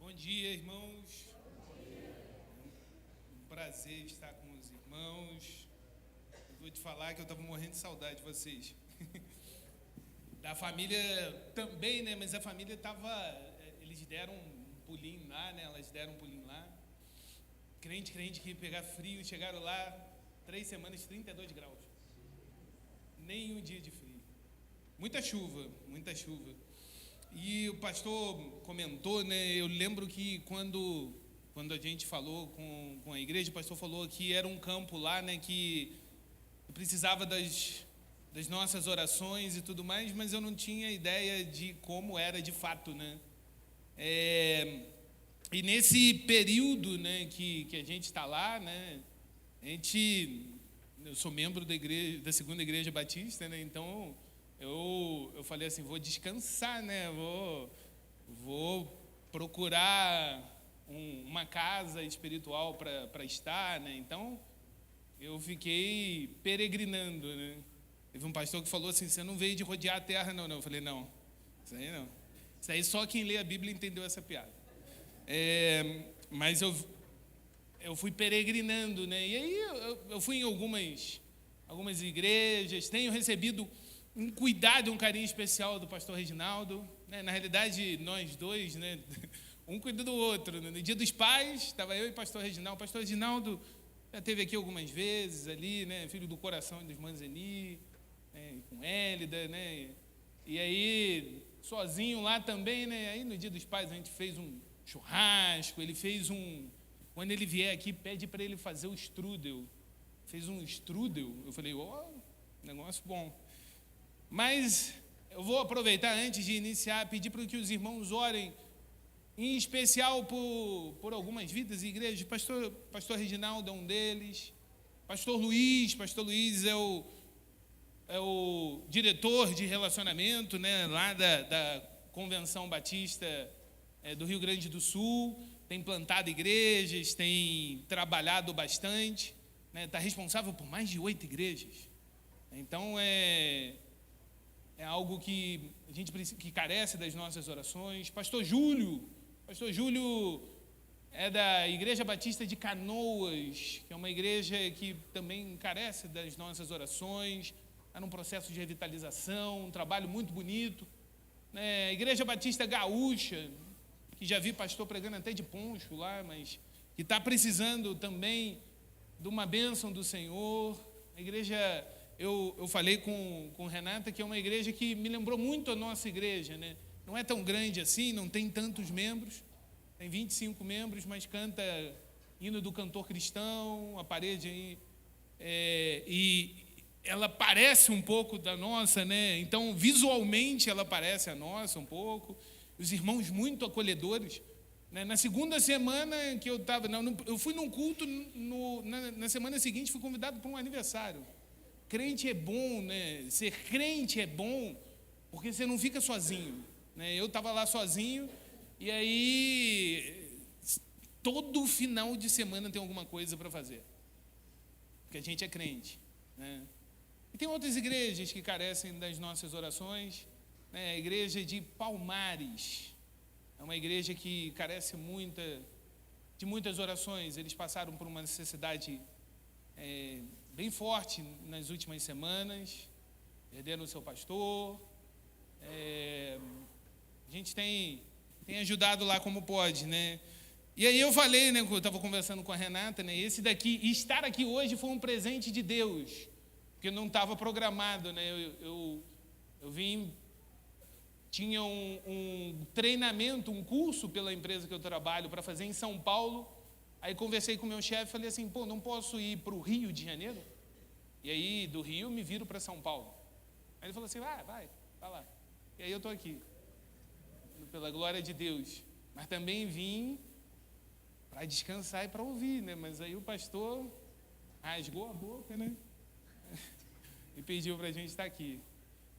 Bom dia, irmãos. Um prazer estar com os irmãos. Eu vou te falar que eu estava morrendo de saudade de vocês. Da família também, né? Mas a família estava... Eles deram um pulinho lá, né? Elas deram um pulinho lá. Crente que ia pegar frio. Chegaram lá, 3 semanas, 32 graus. Nem um dia de frio. Muita chuva, muita chuva. E o pastor comentou, né? Eu lembro que quando a gente falou com a igreja, o pastor falou que era um campo lá, né? Que precisava das nossas orações e tudo mais, mas eu não tinha ideia de como era de fato, né? E nesse período, né? Que a gente está lá, né? Eu sou membro da Segunda Igreja Batista, né? Então eu falei assim, vou descansar, né? Vou procurar uma casa espiritual para estar, né? Então eu fiquei peregrinando, né? Teve um pastor que falou assim, você não veio de rodear a terra, não. Eu falei, não, isso aí não. Isso aí só quem lê a Bíblia entendeu essa piada. Mas eu fui peregrinando, né? E aí eu fui em algumas igrejas, tenho recebido um cuidado, um carinho especial do pastor Reginaldo, né? Na realidade, nós dois, né? Um cuida do outro. No Dia dos Pais, estava eu e o pastor Reginaldo. O pastor Reginaldo já esteve aqui algumas vezes ali, né? Filho do coração dos Manzeni, né? Com Hélida, né? E aí, sozinho lá também, né? Aí no Dia dos Pais a gente fez um churrasco, ele fez quando ele vier aqui, pede para ele fazer o strudel. Fez um strudel. Eu falei, negócio bom. Mas eu vou aproveitar antes de iniciar, pedir para que os irmãos orem, em especial por algumas vidas e igrejas. Pastor Reginaldo é um deles. Pastor Luiz é o diretor de relacionamento, né, lá da Convenção Batista do Rio Grande do Sul. Tem plantado igrejas, tem trabalhado bastante, né, está responsável por mais de 8 igrejas. Então é algo que a gente que carece das nossas orações. Pastor Júlio é da Igreja Batista de Canoas, que é uma igreja que também carece das nossas orações. Está num processo de revitalização, um trabalho muito bonito. A Igreja Batista Gaúcha, que já vi pastor pregando até de poncho lá, mas que está precisando também de uma bênção do Senhor. A igreja... Eu falei com Renata que é uma igreja que me lembrou muito a nossa igreja, né? Não é tão grande assim, não tem tantos membros, tem 25 membros, mas canta hino do cantor cristão, a parede aí, e ela parece um pouco da nossa, né? Então, visualmente, ela parece a nossa um pouco. Os irmãos muito acolhedores, né? Na segunda semana que eu estava... Eu fui num culto, na semana seguinte fui convidado para um aniversário. Crente é bom, né? Ser crente é bom, porque você não fica sozinho, né? Eu estava lá sozinho, e aí todo final de semana tem alguma coisa para fazer, porque a gente é crente, né? E tem outras igrejas que carecem das nossas orações, né? A igreja de Palmares é uma igreja que carece de muitas orações. Eles passaram por uma necessidade bem forte nas últimas semanas, perderam o seu pastor. A gente tem ajudado lá como pode, né? E aí eu falei, né, eu estava conversando com a Renata, né, estar aqui hoje foi um presente de Deus, porque não estava programado, né? Eu vim, tinha um treinamento, um curso pela empresa que eu trabalho para fazer em São Paulo. Aí conversei com o meu chefe e falei assim, não posso ir para o Rio de Janeiro? E aí, do Rio, me viro para São Paulo. Aí ele falou assim, vai lá. E aí eu estou aqui, pela glória de Deus. Mas também vim para descansar e para ouvir, né? Mas aí o pastor rasgou a boca, né? E pediu para a gente estar aqui.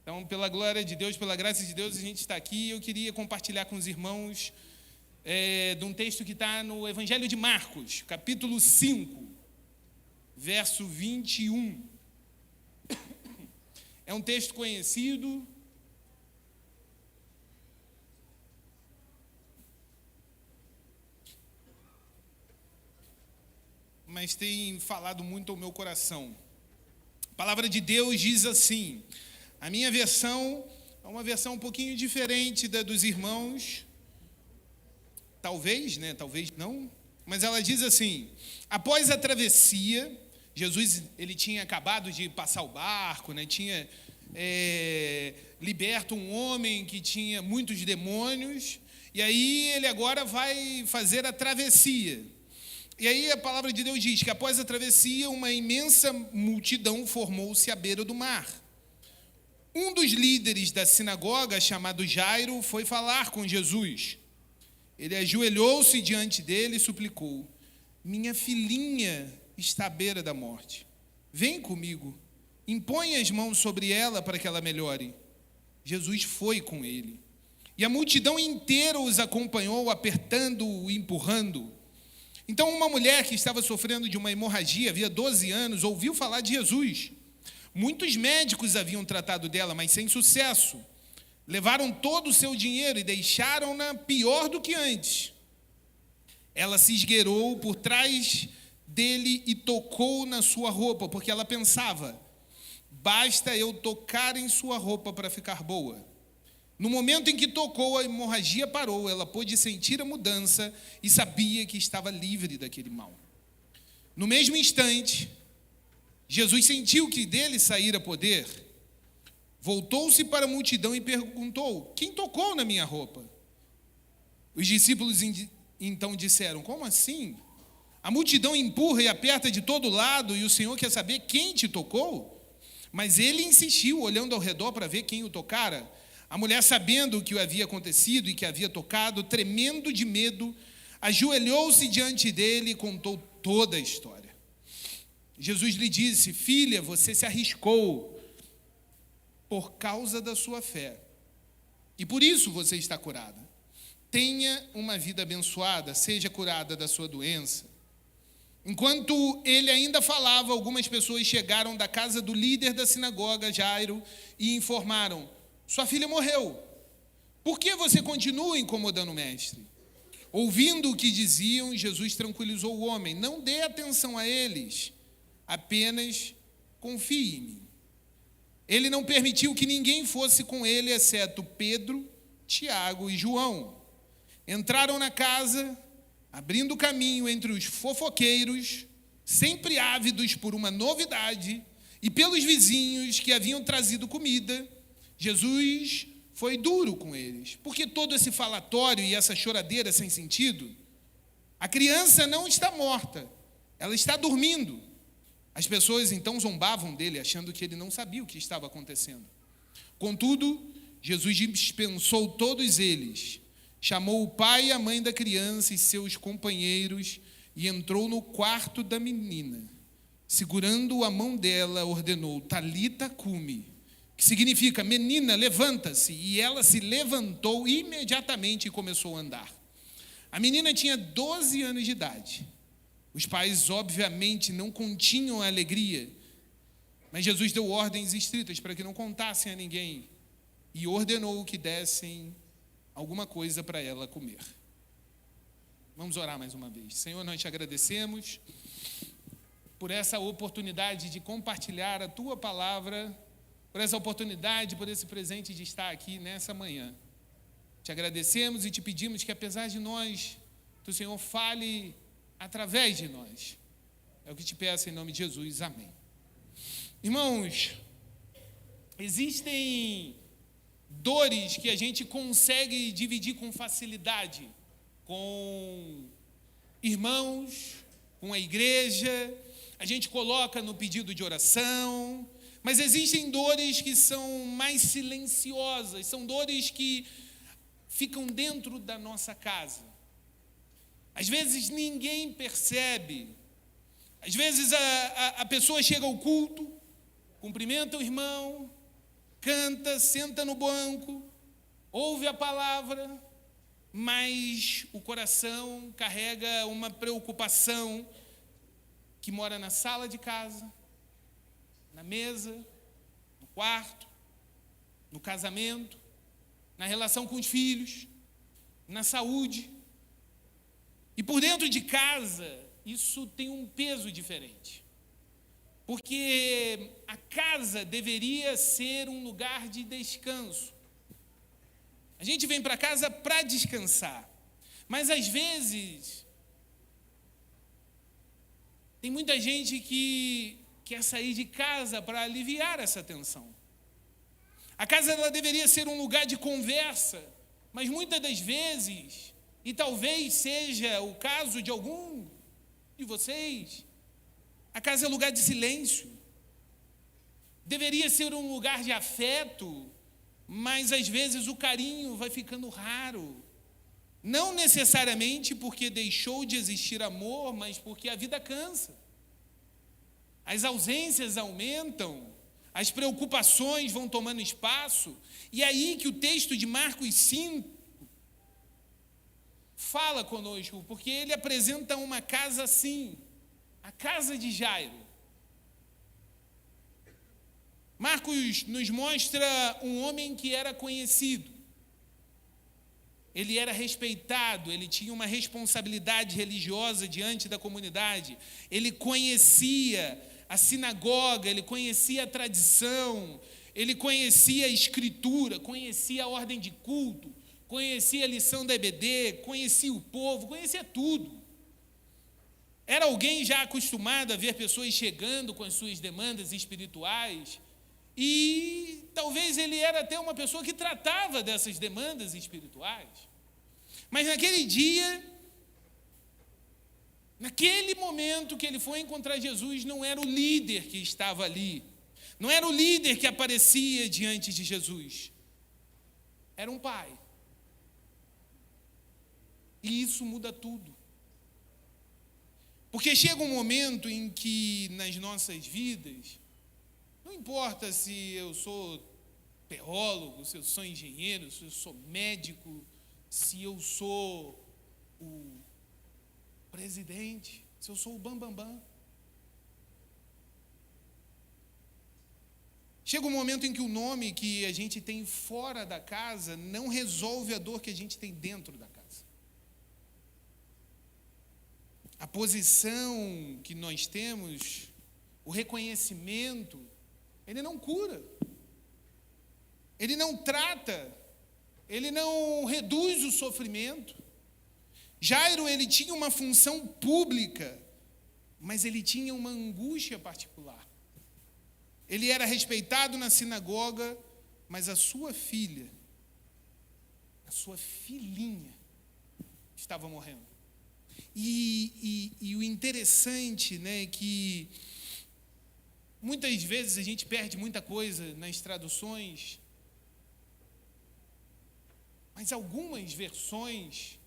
Então, pela glória de Deus, pela graça de Deus, a gente está aqui. Eu queria compartilhar com os irmãos de um texto que está no Evangelho de Marcos, capítulo 5, verso 21. É um texto conhecido, mas tem falado muito ao meu coração. A palavra de Deus diz assim, a minha versão é uma versão um pouquinho diferente da dos irmãos, talvez, né? Talvez não, mas ela diz assim: após a travessia, Jesus ele tinha acabado de passar o barco, né? Tinha liberto um homem que tinha muitos demônios, e aí ele agora vai fazer a travessia. E aí a palavra de Deus diz que após a travessia, uma imensa multidão formou-se à beira do mar. Um dos líderes da sinagoga, chamado Jairo, foi falar com Jesus. Ele ajoelhou-se diante dele e suplicou: minha filhinha está à beira da morte. Vem comigo, impõe as mãos sobre ela para que ela melhore. Jesus foi com ele. E a multidão inteira os acompanhou, apertando-o e empurrando. Então uma mulher que estava sofrendo de uma hemorragia, havia 12 anos, ouviu falar de Jesus. Muitos médicos haviam tratado dela, mas sem sucesso. Levaram todo o seu dinheiro e deixaram-na pior do que antes. Ela se esgueirou por trás dele e tocou na sua roupa, porque ela pensava: basta eu tocar em sua roupa para ficar boa. No momento em que tocou, a hemorragia parou, ela pôde sentir a mudança e sabia que estava livre daquele mal. No mesmo instante, Jesus sentiu que dele saíra poder. Voltou-se para a multidão e perguntou: quem tocou na minha roupa? Os discípulos então disseram: como assim? A multidão empurra e aperta de todo lado e o Senhor quer saber quem te tocou? Mas ele insistiu, olhando ao redor para ver quem o tocara. A mulher, sabendo o que havia acontecido e que havia tocado, tremendo de medo, ajoelhou-se diante dele e contou toda a história. Jesus lhe disse: filha, você se arriscou por causa da sua fé, e por isso você está curada. Tenha uma vida abençoada, seja curada da sua doença. Enquanto ele ainda falava, algumas pessoas chegaram da casa do líder da sinagoga, Jairo, e informaram: sua filha morreu. Por que você continua incomodando o mestre? Ouvindo o que diziam, Jesus tranquilizou o homem: não dê atenção a eles, apenas confie em mim. Ele não permitiu que ninguém fosse com ele, exceto Pedro, Tiago e João. Entraram na casa, abrindo caminho entre os fofoqueiros, sempre ávidos por uma novidade, e pelos vizinhos que haviam trazido comida. Jesus foi duro com eles, porque todo esse falatório e essa choradeira sem sentido, a criança não está morta, ela está dormindo. As pessoas então zombavam dele, achando que ele não sabia o que estava acontecendo. Contudo, Jesus dispensou todos eles, chamou o pai e a mãe da criança e seus companheiros e entrou no quarto da menina. Segurando a mão dela, ordenou: Talita cumi, que significa: menina, levanta-se. E ela se levantou imediatamente e começou a andar. A menina tinha 12 anos de idade. Os pais, obviamente, não continham a alegria, mas Jesus deu ordens estritas para que não contassem a ninguém e ordenou que dessem alguma coisa para ela comer. Vamos orar mais uma vez. Senhor, nós te agradecemos por essa oportunidade de compartilhar a tua palavra, por essa oportunidade, por esse presente de estar aqui nessa manhã. Te agradecemos e te pedimos que, apesar de nós, que o Senhor fale através de nós. É o que te peço em nome de Jesus. Amém. Irmãos, existem dores que a gente consegue dividir com facilidade com irmãos, com a igreja, a gente coloca no pedido de oração, mas existem dores que são mais silenciosas, são dores que ficam dentro da nossa casa. Às vezes ninguém percebe, às vezes a pessoa chega ao culto, cumprimenta o irmão, canta, senta no banco, ouve a palavra, mas o coração carrega uma preocupação que mora na sala de casa, na mesa, no quarto, no casamento, na relação com os filhos, na saúde. E por dentro de casa isso tem um peso diferente. Porque a casa deveria ser um lugar de descanso. A gente vem para casa para descansar. Mas às vezes tem muita gente que quer sair de casa para aliviar essa tensão. A casa ela deveria ser um lugar de conversa, mas muitas das vezes, e talvez seja o caso de algum de vocês, a casa é lugar de silêncio. Deveria ser um lugar de afeto, mas às vezes o carinho vai ficando raro. Não necessariamente porque deixou de existir amor, mas porque a vida cansa. As ausências aumentam, as preocupações vão tomando espaço, e é aí que o texto de Marcos 5 fala conosco, porque ele apresenta uma casa assim, a casa de Jairo. Marcos nos mostra um homem que era conhecido, ele era respeitado, ele tinha uma responsabilidade religiosa diante da comunidade, ele conhecia a sinagoga, ele conhecia a tradição, ele conhecia a escritura, conhecia a ordem de culto, conhecia a lição da EBD, conhecia o povo, conhecia tudo. Era alguém já acostumado a ver pessoas chegando com as suas demandas espirituais, e talvez ele era até uma pessoa que tratava dessas demandas espirituais. Mas naquele dia, naquele momento que ele foi encontrar Jesus, não era o líder que estava ali, não era o líder que aparecia diante de Jesus, era um pai. E isso muda tudo. Porque chega um momento em que nas nossas vidas, não importa se eu sou teólogo, se eu sou engenheiro, se eu sou médico, se eu sou o presidente, se eu sou o bambambam. Chega um momento em que o nome que a gente tem fora da casa não resolve a dor que a gente tem dentro da casa. A posição que nós temos, o reconhecimento, ele não cura, ele não trata, ele não reduz o sofrimento. Jairo, ele tinha uma função pública, mas ele tinha uma angústia particular. Ele era respeitado na sinagoga, mas a sua filha, a sua filhinha, estava morrendo. E o interessante, né, é que muitas vezes a gente perde muita coisa nas traduções, mas algumas versões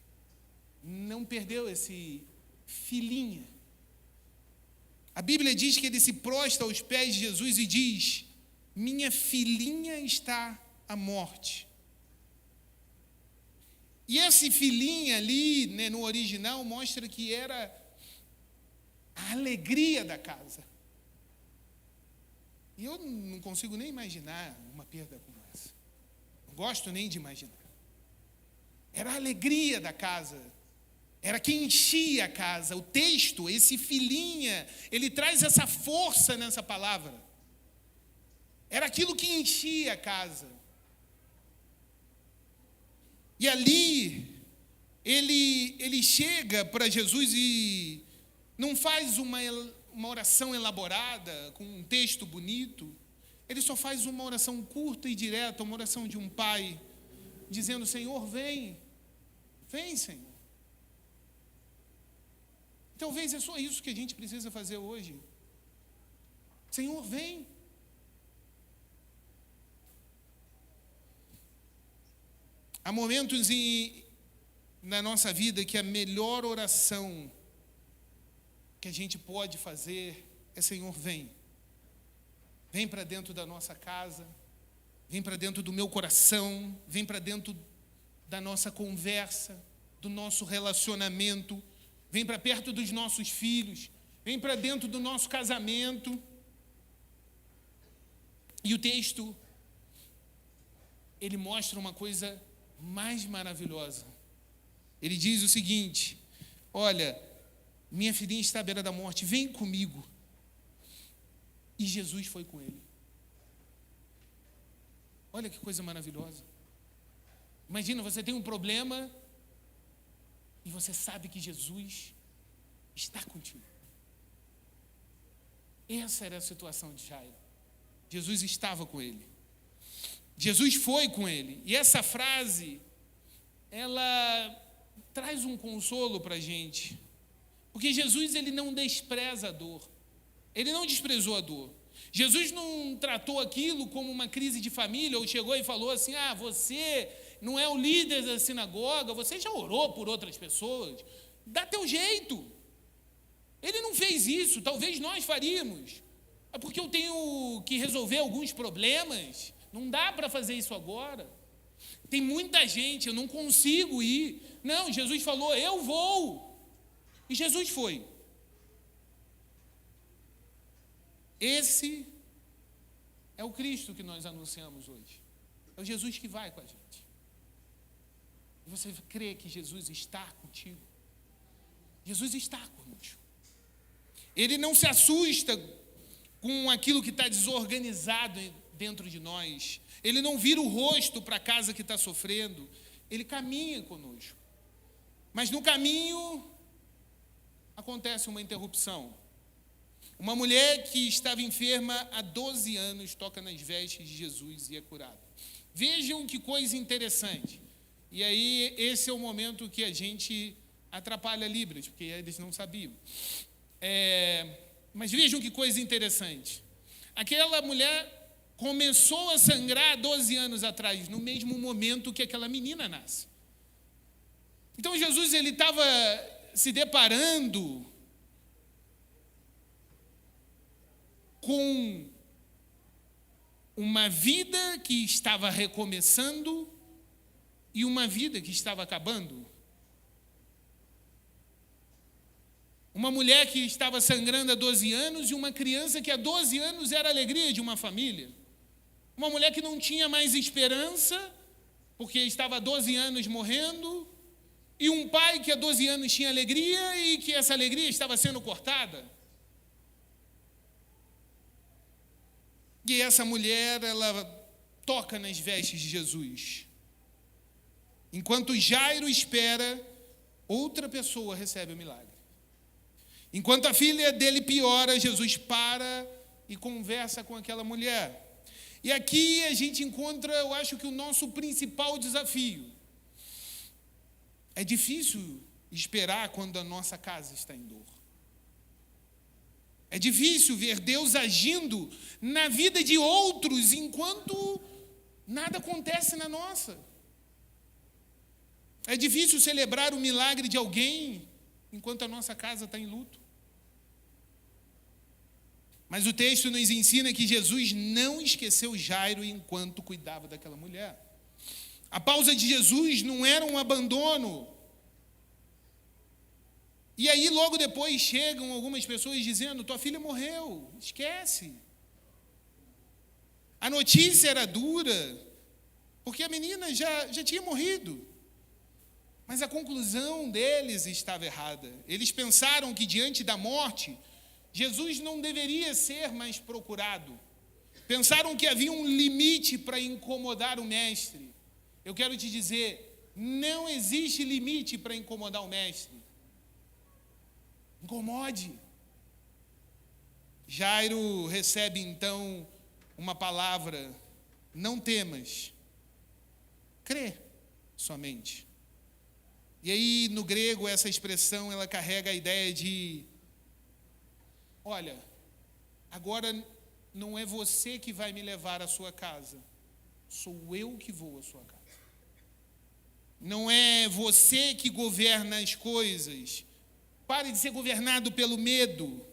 não perdeu esse filhinha. A Bíblia diz que ele se prostra aos pés de Jesus e diz: minha filhinha está à morte. E esse filhinha ali, né, no original, mostra que era a alegria da casa. E eu não consigo nem imaginar uma perda como essa. Não gosto nem de imaginar. Era a alegria da casa. Era quem enchia a casa. O texto, esse filhinha, ele traz essa força nessa palavra. Era aquilo que enchia a casa. E ali, ele chega para Jesus e não faz uma oração elaborada, com um texto bonito. Ele só faz uma oração curta e direta, uma oração de um pai, dizendo: Senhor, vem, Senhor. Talvez é só isso que a gente precisa fazer hoje. Senhor, vem. Há momentos na nossa vida que a melhor oração que a gente pode fazer é: Senhor, vem. Vem para dentro da nossa casa, vem para dentro do meu coração, vem para dentro da nossa conversa, do nosso relacionamento, vem para perto dos nossos filhos, vem para dentro do nosso casamento. E o texto, ele mostra uma coisa mais maravilhosa. Ele diz o seguinte: olha, minha filhinha está à beira da morte, vem comigo. E Jesus foi com ele. Olha que coisa maravilhosa. Imagina, você tem um problema e você sabe que Jesus está contigo. Essa era a situação de Jairo. Jesus estava com ele. Jesus foi com ele. E essa frase, ela traz um consolo para a gente. Porque Jesus, ele não despreza a dor. Ele não desprezou a dor. Jesus não tratou aquilo como uma crise de família, ou chegou e falou assim, você não é o líder da sinagoga, você já orou por outras pessoas, dá teu jeito. Ele não fez isso, talvez nós faríamos. É porque eu tenho que resolver alguns problemas, não dá para fazer isso agora. Tem muita gente, eu não consigo ir. Não, Jesus falou, eu vou. E Jesus foi. Esse é o Cristo que nós anunciamos hoje. É o Jesus que vai com a gente. E você crê que Jesus está contigo? Jesus está conosco. Ele não se assusta com aquilo que está desorganizado dentro de nós. Ele não vira o rosto para a casa que está sofrendo. Ele caminha conosco. Mas no caminho acontece uma interrupção. Uma mulher que estava enferma há 12 anos toca nas vestes de Jesus e é curada. Vejam que coisa interessante. E aí, esse é o momento que a gente atrapalha Libras, porque eles não sabiam. Mas vejam que coisa interessante. Aquela mulher começou a sangrar 12 anos atrás, no mesmo momento que aquela menina nasce. Então, Jesus, ele estava se deparando com uma vida que estava recomeçando e uma vida que estava acabando. Uma mulher que estava sangrando há 12 anos e uma criança que há 12 anos era a alegria de uma família. Uma mulher que não tinha mais esperança, porque estava há 12 anos morrendo, e um pai que há 12 anos tinha alegria e que essa alegria estava sendo cortada. E essa mulher, ela toca nas vestes de Jesus. Enquanto Jairo espera, outra pessoa recebe o milagre. Enquanto a filha dele piora, Jesus para e conversa com aquela mulher. E aqui a gente encontra, eu acho que o nosso principal desafio. É difícil esperar quando a nossa casa está em dor. É difícil ver Deus agindo na vida de outros enquanto nada acontece na nossa. É difícil celebrar o milagre de alguém enquanto a nossa casa está em luto. Mas o texto nos ensina que Jesus não esqueceu Jairo enquanto cuidava daquela mulher. A pausa de Jesus não era um abandono. E aí, logo depois, chegam algumas pessoas dizendo, tua filha morreu, esquece. A notícia era dura, porque a menina já tinha morrido. Mas a conclusão deles estava errada. Eles pensaram que diante da morte, Jesus não deveria ser mais procurado. Pensaram que havia um limite para incomodar o mestre. Eu quero te dizer, não existe limite para incomodar o mestre. Incomode. Jairo recebe então uma palavra, não temas, crê somente. E aí no grego essa expressão ela carrega a ideia de, olha, agora não é você que vai me levar à sua casa, sou eu que vou à sua casa. Não é você que governa as coisas. Pare de ser governado pelo medo.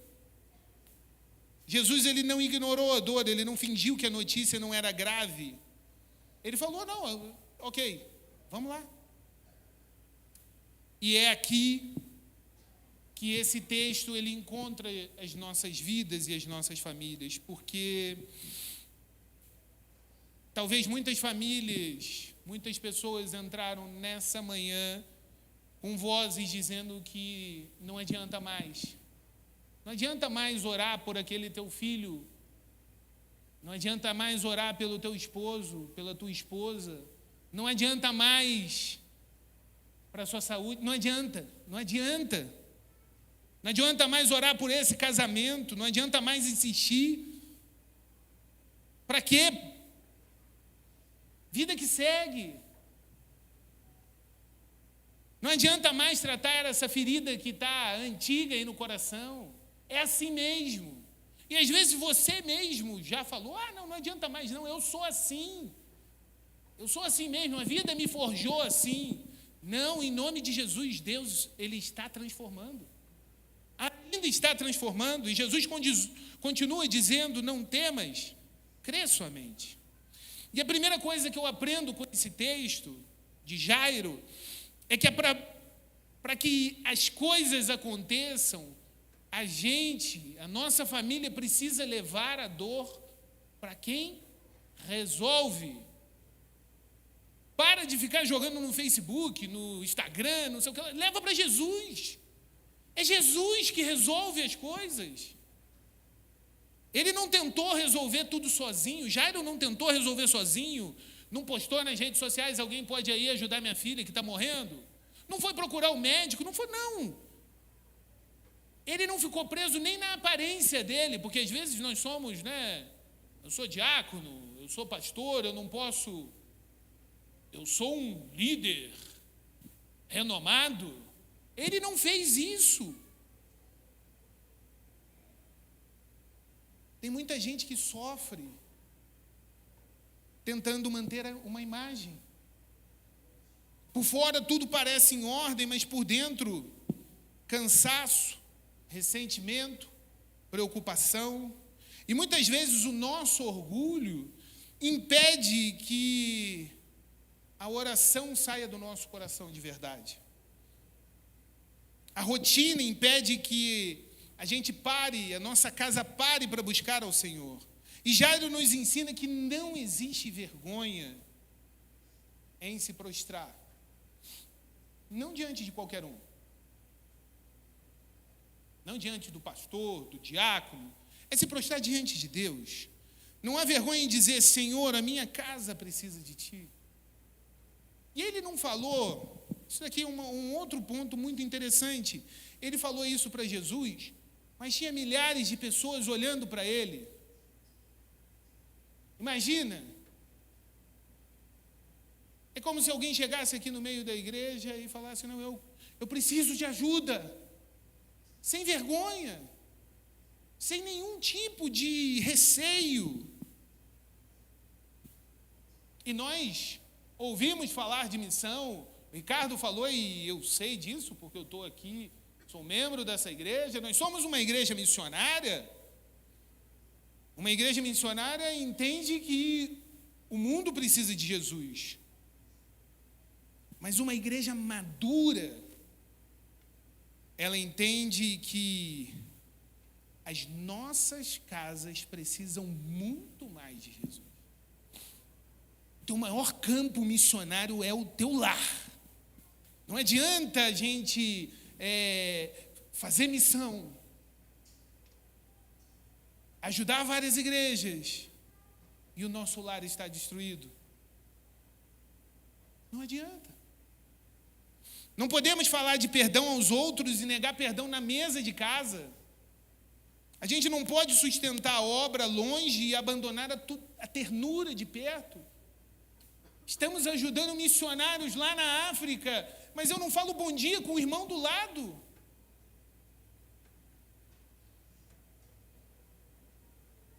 Jesus, ele não ignorou a dor, ele não fingiu que a notícia não era grave. Ele falou, não, ok, vamos lá. E é aqui que esse texto ele encontra as nossas vidas e as nossas famílias, porque talvez muitas famílias, muitas pessoas entraram nessa manhã com vozes dizendo que não adianta mais. Não adianta mais orar por aquele teu filho. Não adianta mais orar pelo teu esposo, pela tua esposa. Não adianta mais para a sua saúde. Não adianta. Não adianta mais orar por esse casamento. Não adianta mais insistir. Para quê? Vida que segue. Não adianta mais tratar essa ferida que está antiga aí no coração. É assim mesmo. E às vezes você mesmo já falou, não adianta mais não, eu sou assim. Eu sou assim mesmo, a vida me forjou assim. Não, em nome de Jesus, Deus, Ele está transformando. Ainda está transformando. E Jesus continua dizendo, não temas, crê somente. E a primeira coisa que eu aprendo com esse texto de Jairo é que para que as coisas aconteçam, a nossa família precisa levar a dor para quem resolve. Para de ficar jogando no Facebook, no Instagram, não sei o que, leva para Jesus. É Jesus que resolve as coisas. Ele não tentou resolver tudo sozinho, Jairo não tentou resolver sozinho, não postou nas redes sociais, alguém pode aí ajudar minha filha que está morrendo? Não foi procurar o médico, não. Ele não ficou preso nem na aparência dele, porque às vezes nós somos, eu sou diácono, eu sou pastor, eu não posso, eu sou um líder renomado. Ele não fez isso. Tem muita gente que sofre tentando manter uma imagem. Por fora tudo parece em ordem, mas por dentro, cansaço, ressentimento, preocupação. E muitas vezes o nosso orgulho impede que a oração saia do nosso coração de verdade. A rotina impede que a gente pare, a nossa casa pare para buscar ao Senhor. E Jairo nos ensina que não existe vergonha em se prostrar. Não diante de qualquer um. Não diante do pastor, do diácono. É se prostrar diante de Deus. Não há vergonha em dizer, Senhor, a minha casa precisa de Ti. E ele não falou, isso daqui é um outro ponto muito interessante. Ele falou isso para Jesus, mas tinha milhares de pessoas olhando para ele. Imagina. É como se alguém chegasse aqui no meio da igreja e falasse, não, eu preciso de ajuda. Sem vergonha. Sem nenhum tipo de receio. E nós ouvimos falar de missão, o Ricardo falou, e eu sei disso, porque eu estou aqui, sou membro dessa igreja, nós somos uma igreja missionária. Uma igreja missionária entende que o mundo precisa de Jesus. Mas uma igreja madura, ela entende que as nossas casas precisam muito mais de Jesus. O teu maior campo missionário é o teu lar. Não adianta a gente fazer missão, ajudar várias igrejas e o nosso lar está destruído. Não adianta. Não podemos falar de perdão aos outros e negar perdão na mesa de casa. A gente não pode sustentar a obra longe e abandonar a ternura de perto. Estamos ajudando missionários lá na África, mas eu não falo bom dia com o irmão do lado.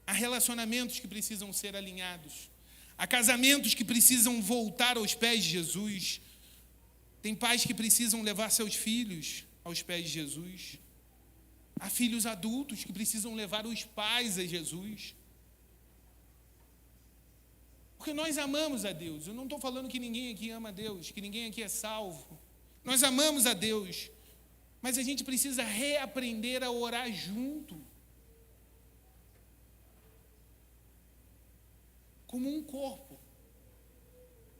Há relacionamentos que precisam ser alinhados. Há casamentos que precisam voltar aos pés de Jesus. Tem pais que precisam levar seus filhos aos pés de Jesus. Há filhos adultos que precisam levar os pais a Jesus. Porque nós amamos a Deus. Eu não estou falando que ninguém aqui ama a Deus, que ninguém aqui é salvo. Nós amamos a Deus. Mas a gente precisa reaprender a orar junto. Como um corpo.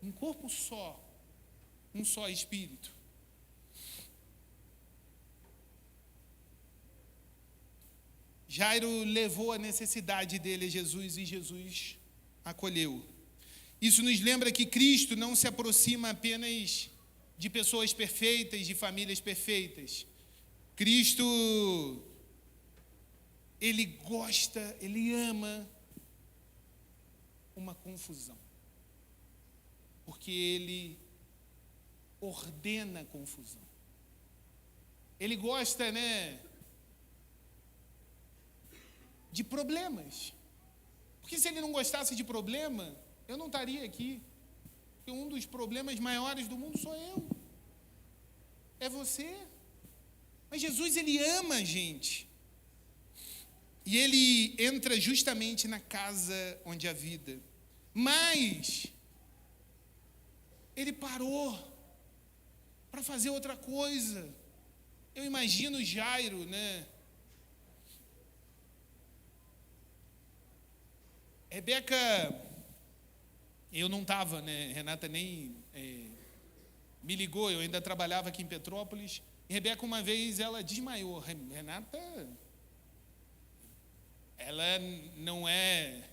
Um corpo só. Um só espírito. Jairo levou a necessidade dele a Jesus e Jesus acolheu. Isso nos lembra que Cristo não se aproxima apenas de pessoas perfeitas, de famílias perfeitas. Cristo, Ele gosta, Ele ama uma confusão. Porque Ele ordena a confusão. Ele gosta, de problemas. Porque se Ele não gostasse de problema, eu não estaria aqui. Porque um dos problemas maiores do mundo sou eu. É você. Mas Jesus, Ele ama a gente. E Ele entra justamente na casa onde há vida. Mas Ele parou para fazer outra coisa. Eu imagino Jairo, Rebeca, eu não estava, Renata nem me ligou, eu ainda trabalhava aqui em Petrópolis. E Rebeca, uma vez, ela desmaiou. Renata, ela não é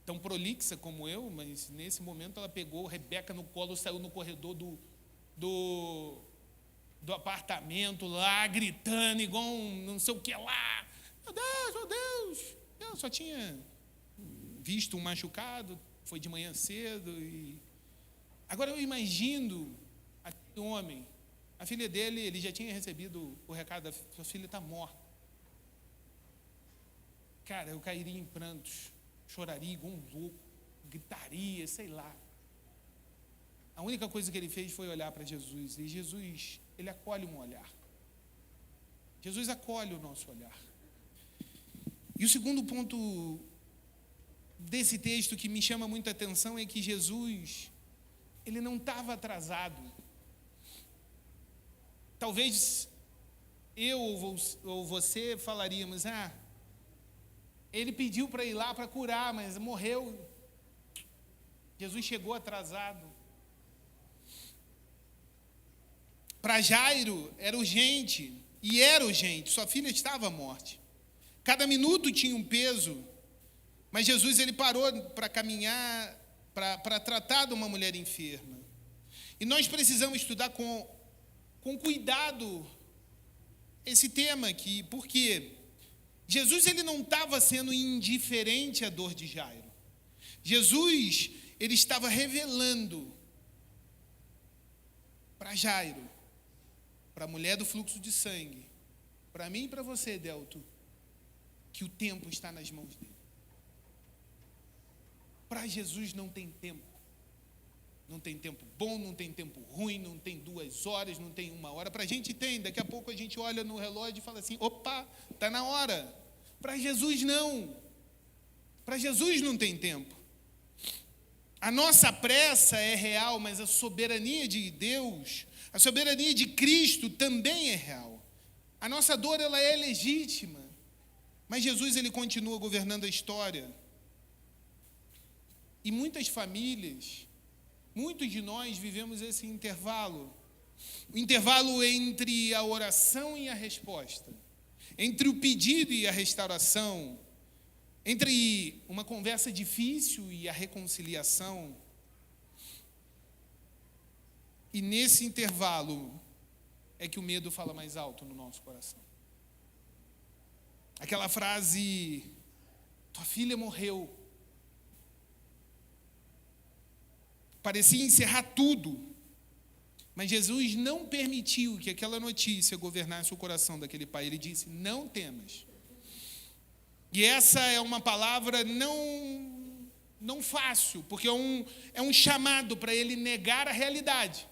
tão prolixa como eu, mas nesse momento ela pegou Rebeca no colo, saiu no corredor do apartamento lá, gritando, igual um não sei o que lá. Meu Deus, meu Deus. Eu só tinha visto um machucado, foi de manhã cedo. Agora eu imagino aquele homem, a filha dele, ele já tinha recebido o recado, sua filha está morta. Cara, eu cairia em prantos, choraria igual um louco, gritaria, sei lá. A única coisa que ele fez foi olhar para Jesus. E Jesus, Ele acolhe um olhar. Jesus acolhe o nosso olhar. E o segundo ponto desse texto que me chama muita atenção é que Jesus, Ele não estava atrasado. Talvez eu ou você falaríamos, Ele pediu para ir lá para curar, mas morreu. Jesus chegou atrasado. Para Jairo era urgente, e era urgente, sua filha estava à morte. Cada minuto tinha um peso, mas Jesus, Ele parou para caminhar, para tratar de uma mulher enferma. E nós precisamos estudar com cuidado esse tema aqui, porque Jesus, Ele não estava sendo indiferente à dor de Jairo. Jesus, Ele estava revelando para Jairo, para a mulher do fluxo de sangue, para mim e para você, Delto, que o tempo está nas mãos dele. Para Jesus não tem tempo. Não tem tempo bom, não tem tempo ruim, não tem 2 horas, não tem 1 hora. Para a gente tem, daqui a pouco a gente olha no relógio e fala assim, opa, está na hora. Para Jesus não. Para Jesus não tem tempo. A nossa pressa é real, mas a soberania de Deus, a soberania de Cristo também é real. A nossa dor, ela é legítima, mas Jesus, Ele continua governando a história. E muitas famílias, muitos de nós vivemos esse intervalo. O intervalo entre a oração e a resposta, entre o pedido e a restauração, entre uma conversa difícil e a reconciliação. E nesse intervalo é que o medo fala mais alto no nosso coração. Aquela frase, tua filha morreu, parecia encerrar tudo, mas Jesus não permitiu que aquela notícia governasse o coração daquele pai. Ele disse, não temas. E essa é uma palavra não fácil, porque é um chamado para ele negar a realidade.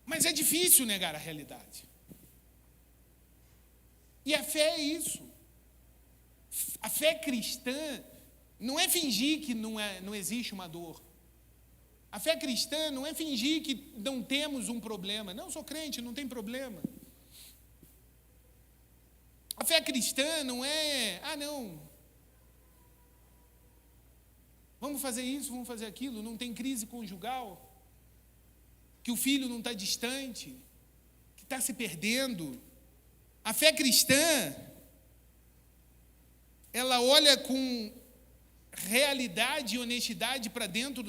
Mas é difícil negar a realidade. E a fé é isso. A fé cristã não é fingir que não existe uma dor. A fé cristã não é fingir que não temos um problema. Não, sou crente, não tem problema. A fé cristã não é, não, vamos fazer isso, vamos fazer aquilo, não tem crise conjugal, que o filho não está distante, que está se perdendo. A fé cristã, ela olha com realidade e honestidade para dentro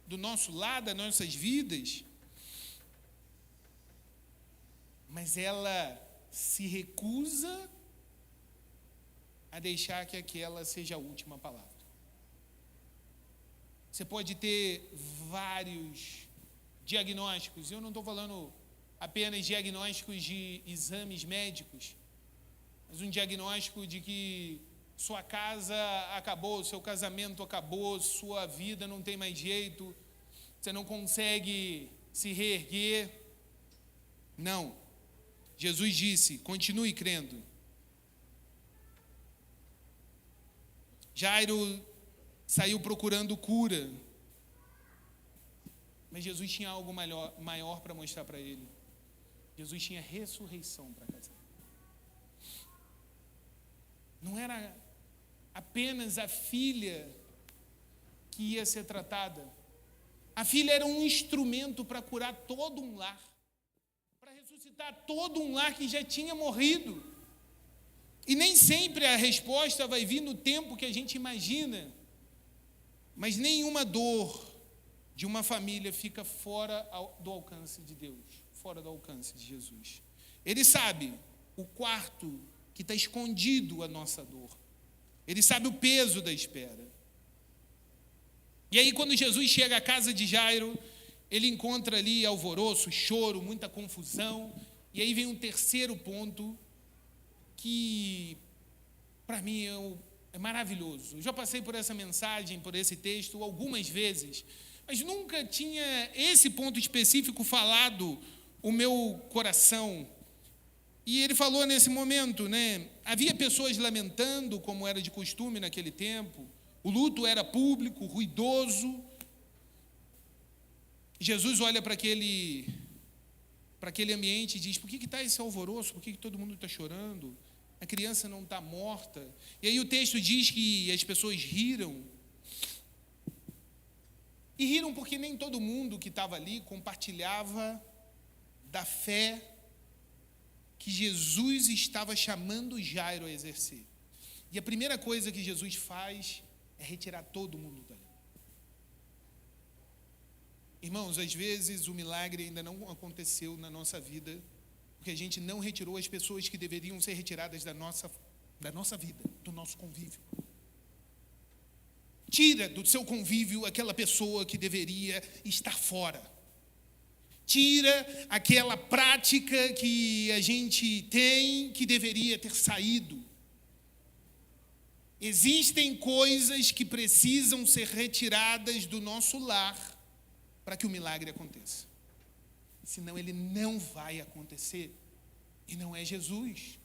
do nosso lar, das nossas vidas, mas ela se recusa a deixar que aquela seja a última palavra. Você pode ter vários diagnósticos, eu não estou falando apenas diagnósticos de exames médicos, mas um diagnóstico de que sua casa acabou, seu casamento acabou, sua vida não tem mais jeito, você não consegue se reerguer. Não. Jesus disse, continue crendo. Jairo saiu procurando cura, mas Jesus tinha algo maior para mostrar para ele. Jesus tinha ressurreição para casar. Não era apenas a filha que ia ser tratada. A filha era um instrumento para curar todo um lar, para ressuscitar todo um lar que já tinha morrido. E nem sempre a resposta vai vir no tempo que a gente imagina, mas nenhuma dor de uma família fica fora do alcance de Deus, fora do alcance de Jesus. Ele sabe o quarto que está escondido a nossa dor. Ele sabe o peso da espera. E aí, quando Jesus chega à casa de Jairo, ele encontra ali alvoroço, choro, muita confusão. E aí vem um terceiro ponto que, para mim, é maravilhoso. Eu já passei por essa mensagem, por esse texto, algumas vezes, mas nunca tinha esse ponto específico falado o meu coração. E ele falou nesse momento, né? Havia pessoas lamentando, como era de costume naquele tempo. O luto era público, ruidoso. Jesus olha para aquele ambiente e diz, por que está esse alvoroço? Por que todo mundo está chorando? A criança não está morta. E aí o texto diz que as pessoas riram. E riram porque nem todo mundo que estava ali compartilhava da fé que Jesus estava chamando Jairo a exercer. E a primeira coisa que Jesus faz é retirar todo mundo dali. Irmãos, às vezes o milagre ainda não aconteceu na nossa vida, porque a gente não retirou as pessoas que deveriam ser retiradas da nossa vida, do nosso convívio. Tira do seu convívio aquela pessoa que deveria estar fora. Tira aquela prática que a gente tem que deveria ter saído. Existem coisas que precisam ser retiradas do nosso lar para que o milagre aconteça. Senão ele não vai acontecer. E não é Jesus.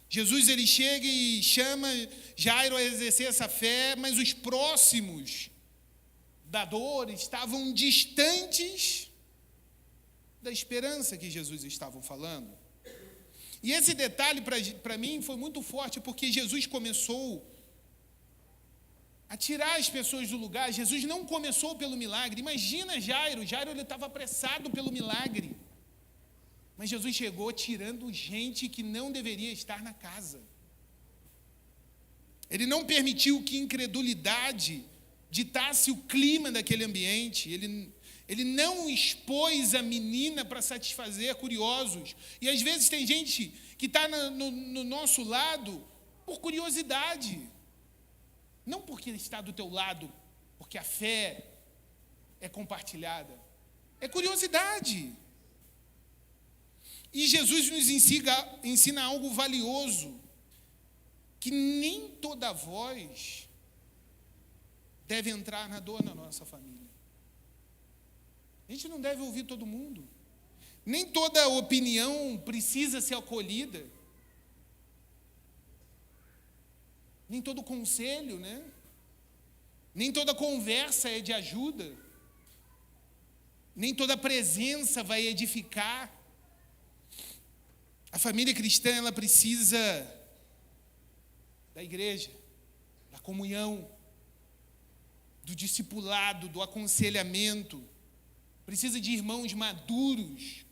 Jesus, ele chega e chama Jairo a exercer essa fé, mas os próximos da dor estavam distantes da esperança que Jesus estava falando. E esse detalhe para mim foi muito forte, porque Jesus começou a tirar as pessoas do lugar. Jesus não começou pelo milagre. Imagina Jairo ele estava apressado pelo milagre. Mas Jesus chegou tirando gente que não deveria estar na casa. Ele não permitiu que incredulidade ditasse o clima daquele ambiente. Ele não expôs a menina para satisfazer curiosos. E às vezes tem gente que está no nosso lado por curiosidade. Não porque está do teu lado, porque a fé é compartilhada. É curiosidade. E Jesus nos ensina algo valioso, que nem toda voz deve entrar na dor na nossa família. A gente não deve ouvir todo mundo. Nem toda opinião precisa ser acolhida. Nem todo conselho, né? Nem toda conversa é de ajuda. Nem toda presença vai edificar. A família cristã, ela precisa da igreja, da comunhão, do discipulado, do aconselhamento. Precisa de irmãos maduros,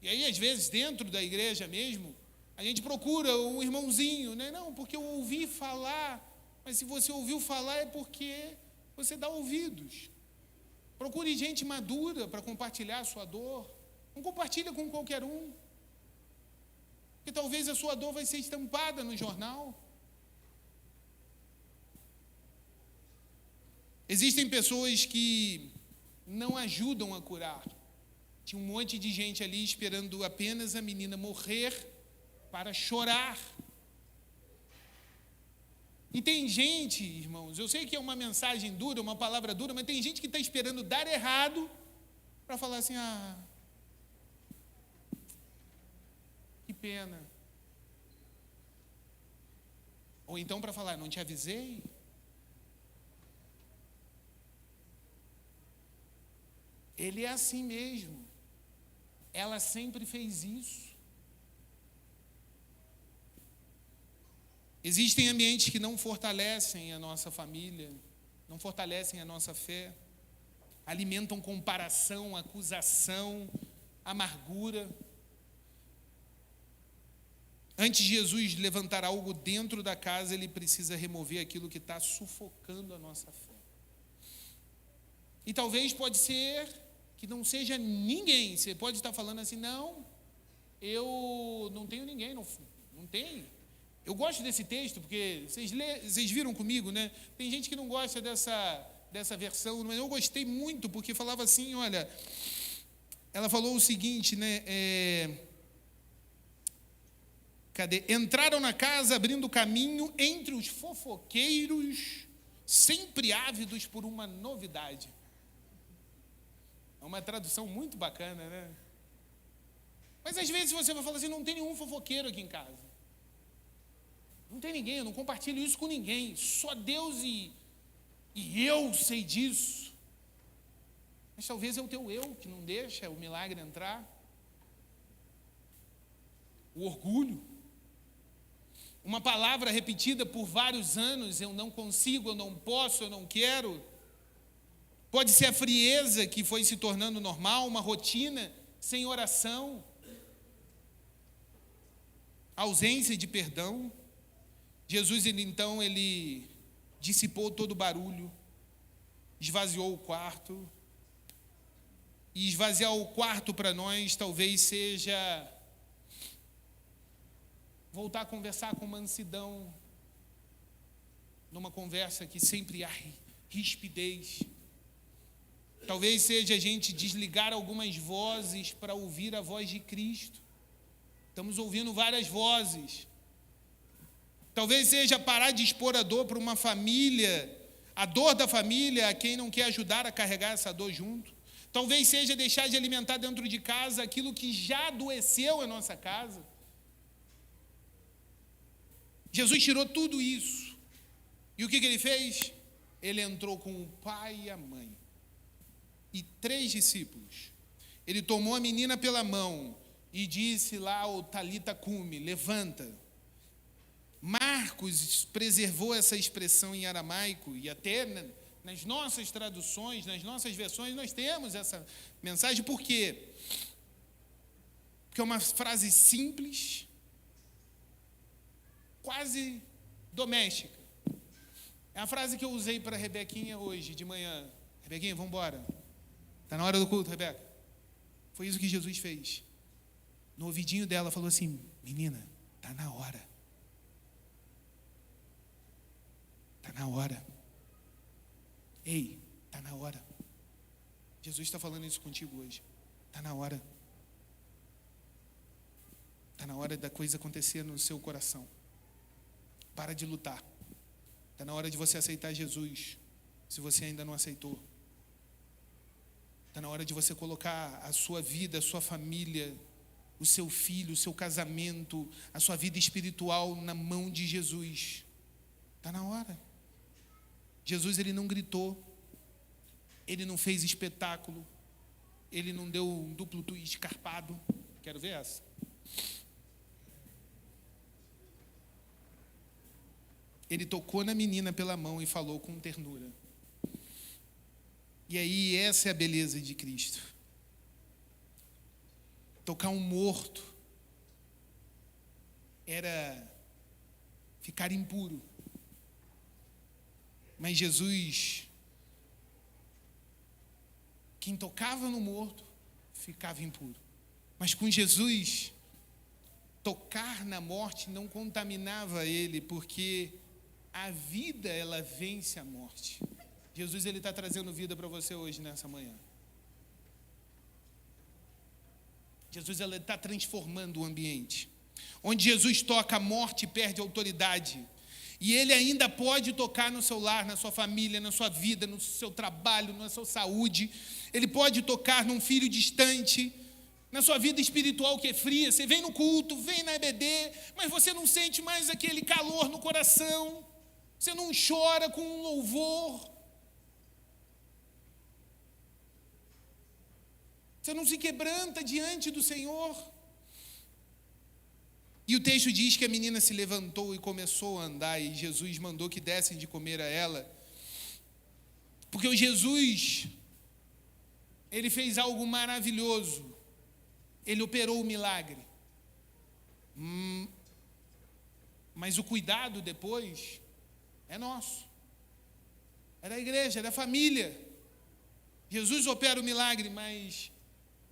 E aí, às vezes, dentro da igreja mesmo, a gente procura um irmãozinho, né? Não, porque eu ouvi falar. Mas se você ouviu falar é porque você dá ouvidos. Procure gente madura para compartilhar a sua dor. Não compartilha com qualquer um. Porque talvez a sua dor vai ser estampada no jornal. Existem pessoas que não ajudam a curar. Tinha um monte de gente ali esperando apenas a menina morrer para chorar. E tem gente, irmãos, eu sei que é uma mensagem dura, uma palavra dura, mas tem gente que está esperando dar errado para falar assim, que pena. Ou então para falar, não te avisei? Ele é assim mesmo. Ela sempre fez isso. Existem ambientes que não fortalecem a nossa família, não fortalecem a nossa fé, alimentam comparação, acusação, amargura. Antes de Jesus levantar algo dentro da casa, ele precisa remover aquilo que está sufocando a nossa fé. E talvez pode ser que não seja ninguém. Você pode estar falando assim, não, eu não tenho ninguém, não tenho. Eu gosto desse texto, porque vocês viram comigo, né? Tem gente que não gosta dessa versão, mas eu gostei muito, porque falava assim, olha, ela falou o seguinte, né? Entraram na casa, abrindo caminho entre os fofoqueiros, sempre ávidos por uma novidade. É uma tradução muito bacana, né? Mas às vezes você vai falar assim, não tem nenhum fofoqueiro aqui em casa. Não tem ninguém, eu não compartilho isso com ninguém. Só Deus e eu sei disso. Mas talvez é o teu eu que não deixa o milagre entrar. O orgulho. Uma palavra repetida por vários anos, eu não consigo, eu não posso, eu não quero. Pode ser a frieza que foi se tornando normal, uma rotina sem oração. A ausência de perdão. Jesus, ele dissipou todo o barulho, esvaziou o quarto. E esvaziar o quarto para nós talvez seja voltar a conversar com mansidão, numa conversa que sempre há rispidez. Talvez seja a gente desligar algumas vozes para ouvir a voz de Cristo. Estamos ouvindo várias vozes. Talvez seja parar de expor a dor para uma família, a dor da família, a quem não quer ajudar a carregar essa dor junto. Talvez seja deixar de alimentar dentro de casa aquilo que já adoeceu em nossa casa. Jesus tirou tudo isso. E o que ele fez? Ele entrou com o pai e a mãe. E 3 discípulos. Ele tomou a menina pela mão e disse lá, o Talita Cumi, levanta. Marcos preservou essa expressão em aramaico, e até nas nossas traduções, nas nossas versões, nós temos essa mensagem. Por quê? Porque é uma frase simples, quase doméstica. É a frase que eu usei para a Rebequinha hoje, de manhã. Rebequinha, vamos embora. Está na hora do culto, Rebeca. Foi isso que Jesus fez. No ouvidinho dela, falou assim, menina, está na hora. Está na hora. Ei, está na hora. Jesus está falando isso contigo hoje. Está na hora. Está na hora da coisa acontecer no seu coração. Para de lutar. Está na hora de você aceitar Jesus, se você ainda não aceitou. Está na hora de você colocar a sua vida, a sua família, o seu filho, o seu casamento, a sua vida espiritual na mão de Jesus. Está na hora. Jesus, ele não gritou, ele não fez espetáculo, ele não deu um duplo twist escarpado. Quero ver essa. Ele tocou na menina pela mão e falou com ternura. E aí, essa é a beleza de Cristo. Tocar um morto era ficar impuro. Mas Jesus, quem tocava no morto, ficava impuro. Mas com Jesus, tocar na morte não contaminava ele, porque a vida, ela vence a morte. Jesus, ele está trazendo vida para você hoje, nessa manhã. Jesus, ele está transformando o ambiente. Onde Jesus toca, a morte perde autoridade. E ele ainda pode tocar no seu lar, na sua família, na sua vida, no seu trabalho, na sua saúde. Ele pode tocar num filho distante, na sua vida espiritual que é fria. Você vem no culto, vem na EBD, mas você não sente mais aquele calor no coração. Você não chora com um louvor. Você não se quebranta diante do Senhor. E o texto diz que a menina se levantou e começou a andar, e Jesus mandou que dessem de comer a ela. Porque o Jesus, ele fez algo maravilhoso. Ele operou o milagre. Mas o cuidado depois é nosso. É da igreja, é da família. Jesus opera o milagre, mas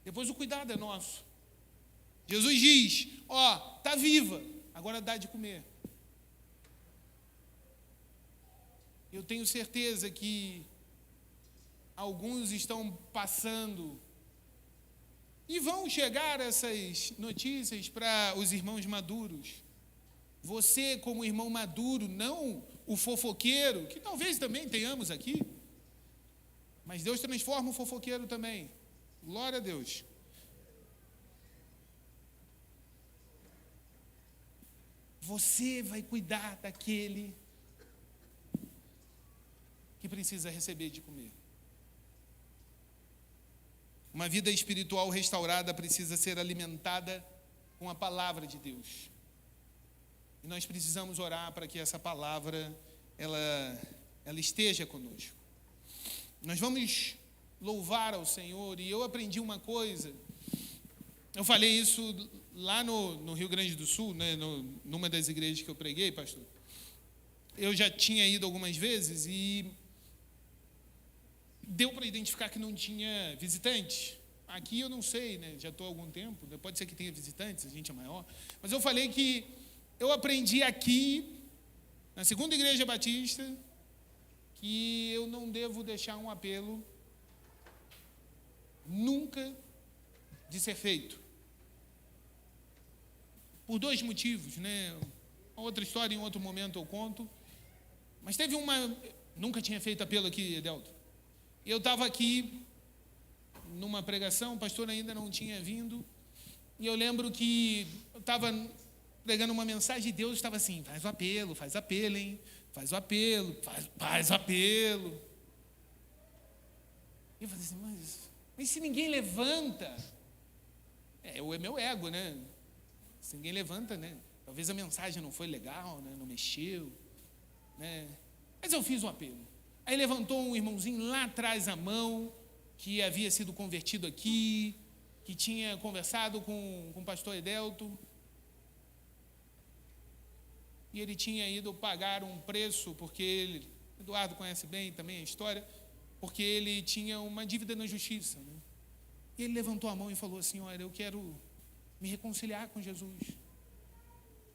depois o cuidado é nosso. Jesus diz, está viva, agora dá de comer. Eu tenho certeza que alguns estão passando, e vão chegar essas notícias para os irmãos maduros. Você, como irmão maduro, não o fofoqueiro, que talvez também tenhamos aqui, mas Deus transforma o fofoqueiro também. Glória a Deus. Você vai cuidar daquele que precisa receber de comer. Uma vida espiritual restaurada precisa ser alimentada com a palavra de Deus. E nós precisamos orar para que essa palavra, ela esteja conosco. Nós vamos louvar ao Senhor, e eu aprendi uma coisa. Eu falei isso lá no Rio Grande do Sul, né, numa das igrejas que eu preguei, pastor. Eu já tinha ido algumas vezes e deu para identificar que não tinha visitantes. Aqui eu não sei, né, já estou há algum tempo, pode ser que tenha visitantes, a gente é maior. Mas eu falei que eu aprendi aqui, na segunda igreja batista, que eu não devo deixar um apelo nunca de ser feito. Por dois motivos, né? Outra história, em outro momento eu conto. Mas teve uma... Nunca tinha feito apelo aqui, Edelto. Eu estava aqui numa pregação, o pastor ainda não tinha vindo. E eu lembro que eu estava pregando uma mensagem e Deus estava assim, faz o apelo, hein? Faz o apelo, faz o apelo. E eu falei assim, mas se ninguém levanta... É meu ego, né? Se ninguém levanta, né? Talvez a mensagem não foi legal, né? Não mexeu, né? Mas eu fiz um apelo. Aí levantou um irmãozinho lá atrás a mão, que havia sido convertido aqui, que tinha conversado com o pastor Edelto. E ele tinha ido pagar um preço, porque ele, Eduardo conhece bem também a história, porque ele tinha uma dívida na justiça, né? E ele levantou a mão e falou assim, olha, eu quero me reconciliar com Jesus.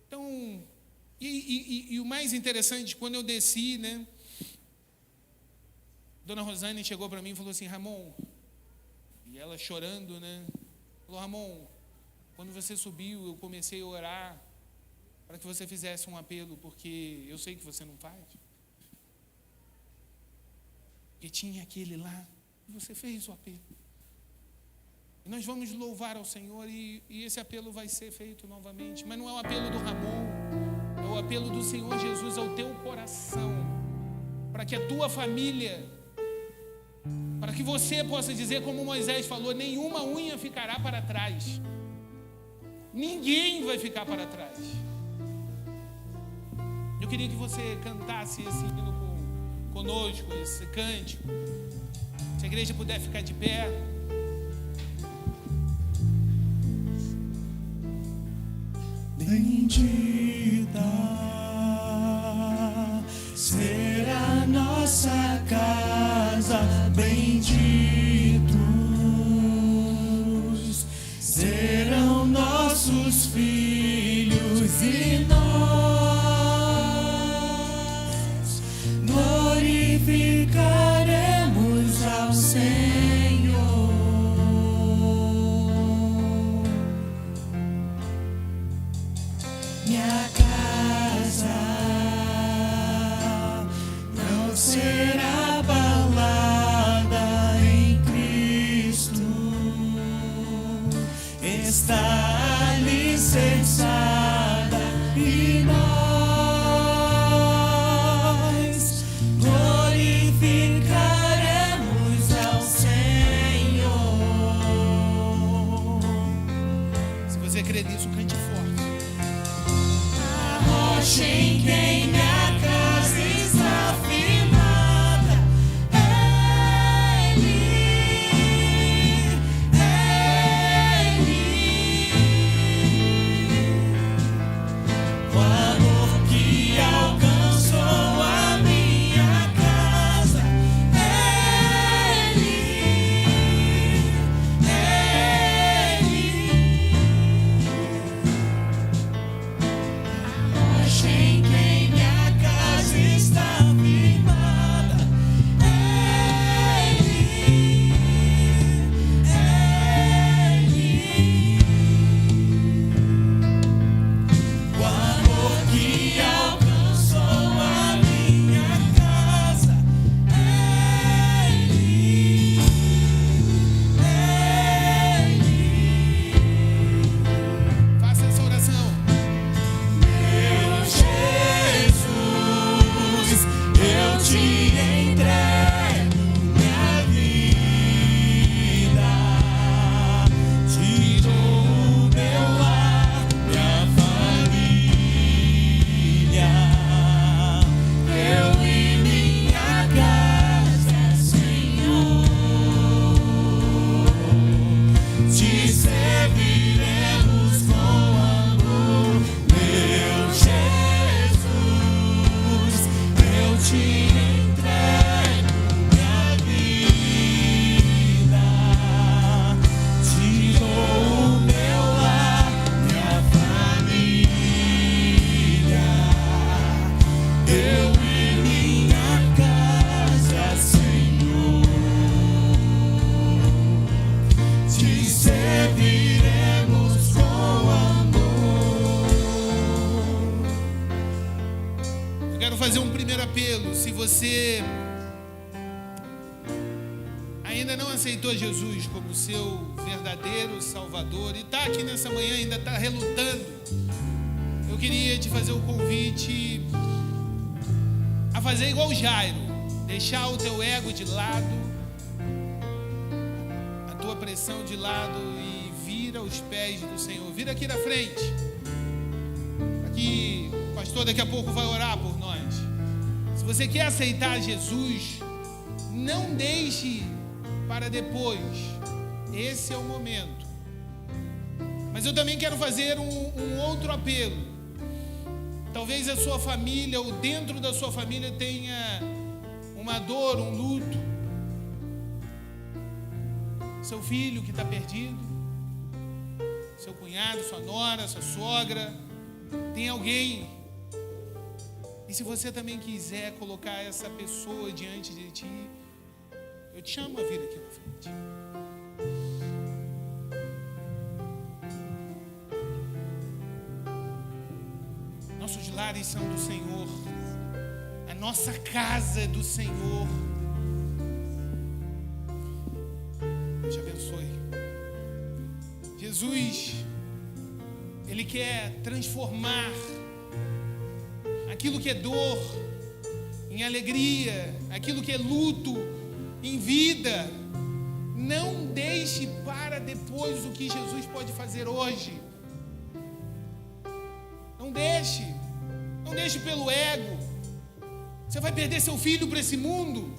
Então, e o mais interessante, quando eu desci, né, Dona Rosane chegou para mim e falou assim, Ramon, e ela chorando, né, falou, Ramon, quando você subiu, eu comecei a orar para que você fizesse um apelo, porque eu sei que você não faz. Porque tinha aquele lá, e você fez o apelo. E nós vamos louvar ao Senhor, e esse apelo vai ser feito novamente. Mas não é o apelo do Ramon, é o apelo do Senhor Jesus ao teu coração, para que a tua família, para que você possa dizer como Moisés falou, nenhuma unha ficará para trás. Ninguém vai ficar para trás. Eu queria que você cantasse esse hino conosco, esse cântico. Se a igreja puder ficar de pé. bendita será nossa casa, benditos serão nossos filhos e nós glorificaremos ao Senhor. Minha casa não será abalada em Cristo, está alicerçada e nós glorificaremos ao Senhor. Se você crê nisso, cante forte. A rocha em quem minha casa está firmada, Ele, o amor que alcançou a minha casa, Ele. Rocha em quem minha casa está firmada, Ele, o amor que alcançou a minha casa, Ele. Faça essa oração. Meu Jesus, eu te entrego minha vida, te dou meu lar, minha família, eu e minha casa, Senhor, te serviremos com amor. Meu Jesus, eu te entrego minha vida, te dou meu lar, minha família, eu e minha casa, Senhor, te serviremos com amor. Eu quero fazer um primeiro apelo. Se você ainda não aceitou Jesus como seu verdadeiro Salvador e está aqui nessa manhã, ainda está relutando, eu queria te fazer o convite a fazer igual Jairo, deixar o teu ego de lado, a tua pressão de lado e vir aos pés do Senhor. Vira aqui na frente. Aqui, o pastor daqui a pouco vai orar por nós. Se você quer aceitar Jesus, não deixe para depois. Esse é o momento. Mas eu também quero fazer um outro apelo. Talvez a sua família ou dentro da sua família tenha uma dor, um luto. Seu filho que está perdido, seu cunhado, sua nora, sua sogra, tem alguém. E se você também quiser colocar essa pessoa diante de ti, eu te chamo a vir aqui na frente. Nossos lares são do Senhor, a nossa casa é do Senhor. Deus te abençoe. Jesus, Ele quer transformar aquilo que é dor em alegria, aquilo que é luto em vida. Não deixe para depois o que Jesus pode fazer hoje. Não deixe pelo ego. Você vai perder seu filho para esse mundo.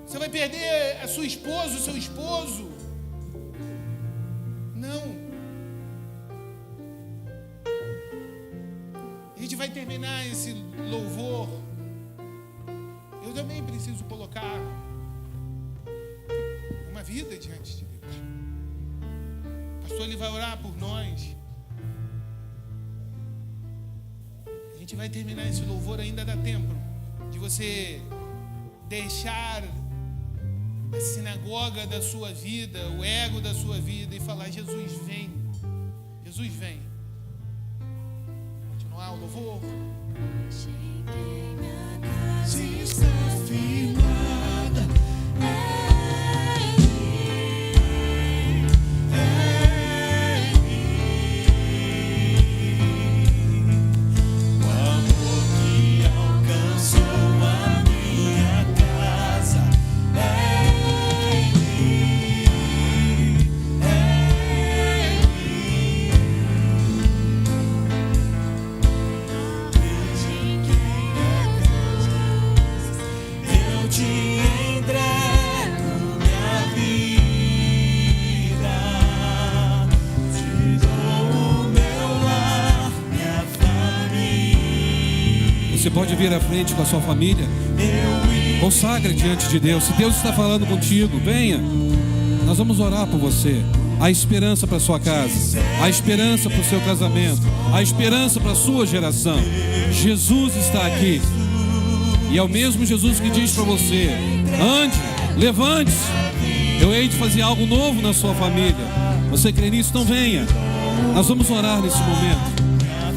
Você vai perder a sua esposa, o seu esposo. Não. vida diante de Deus. O pastor, ele vai orar por nós. A gente vai terminar esse louvor, ainda dá tempo de você deixar a sinagoga da sua vida, o ego da sua vida e falar: Jesus, vem. Jesus, vem. Continuar o louvor. Minha casa está firmada. O amor que alcançou a minha casa eu te entrego minha vida, te dou o meu lar, minha família. Você pode vir à frente com a sua família. Consagre diante de Deus. Se Deus está falando contigo, venha. Nós vamos orar por você. Há esperança para a sua casa, há esperança para o seu casamento, há esperança para a sua geração. Jesus está aqui. E é o mesmo Jesus que diz para você: ande, levante-se, eu hei de fazer algo novo na sua família. Você crê nisso? Então venha. Nós vamos orar nesse momento.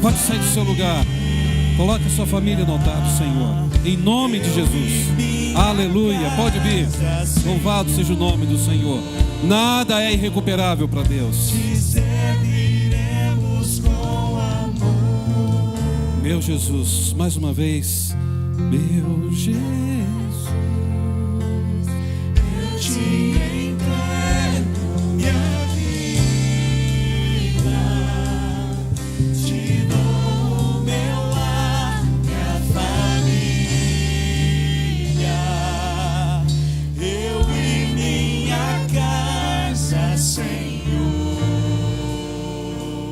Pode sair do seu lugar. Coloque a sua família no altar do Senhor, em nome de Jesus. Aleluia. Pode vir. Louvado seja o nome do Senhor. Nada é irrecuperável para Deus. Te serviremos com amor. Meu Jesus, mais uma vez. Meu Jesus, Eu te entrego minha vida, te dou o meu lar, minha família, eu e minha casa, Senhor.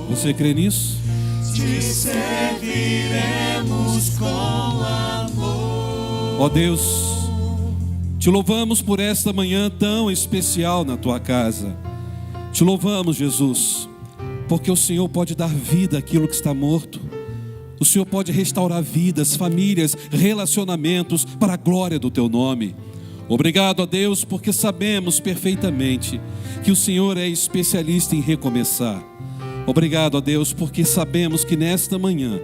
você crê nisso? Te serviremos com amor. Ó Deus, te louvamos por esta manhã tão especial na tua casa. Te louvamos, Jesus, porque o Senhor pode dar vida àquilo que está morto. O Senhor pode restaurar vidas, famílias, relacionamentos para a glória do teu nome. Obrigado a Deus, porque sabemos perfeitamente que o Senhor é especialista em recomeçar. Obrigado a Deus, porque sabemos que nesta manhã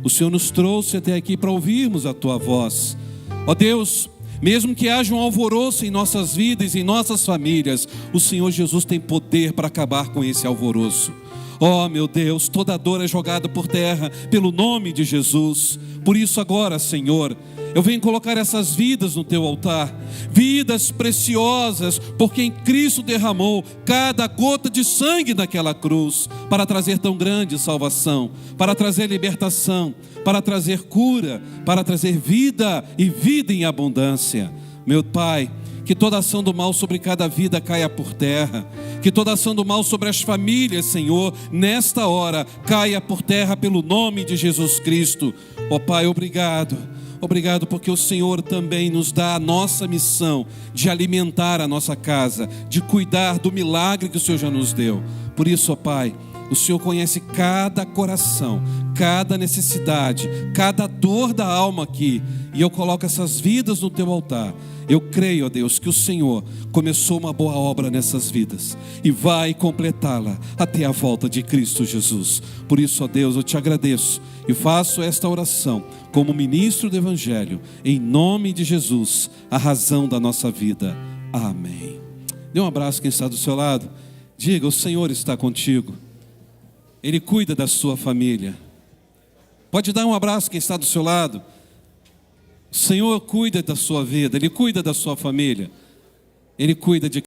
o Senhor nos trouxe até aqui para ouvirmos a tua voz. Ó Deus, mesmo que haja um alvoroço em nossas vidas e em nossas famílias, o Senhor Jesus tem poder para acabar com esse alvoroço. Ó meu Deus, toda dor é jogada por terra pelo nome de Jesus. Por isso agora, Senhor, eu venho colocar essas vidas no teu altar, vidas preciosas, por quem Cristo derramou cada gota de sangue naquela cruz, para trazer tão grande salvação, para trazer libertação, para trazer cura, para trazer vida e vida em abundância. Meu Pai, que toda ação do mal sobre cada vida caia por terra, que toda ação do mal sobre as famílias, Senhor, nesta hora, caia por terra pelo nome de Jesus Cristo. Ó Pai, obrigado. Obrigado porque o Senhor também nos dá a nossa missão de alimentar a nossa casa, de cuidar do milagre que o Senhor já nos deu. Por isso, ó Pai, o Senhor conhece cada coração, cada necessidade, cada dor da alma aqui. E eu coloco essas vidas no teu altar. Eu creio, ó Deus, que o Senhor começou uma boa obra nessas vidas e vai completá-la até a volta de Cristo Jesus. Por isso, ó Deus, eu te agradeço e faço esta oração como ministro do Evangelho, em nome de Jesus, a razão da nossa vida. Amém. Dê um abraço quem está do seu lado. Diga: o Senhor está contigo. Ele cuida da sua família. Pode dar um abraço quem está do seu lado. O Senhor cuida da sua vida, Ele cuida da sua família, Ele cuida de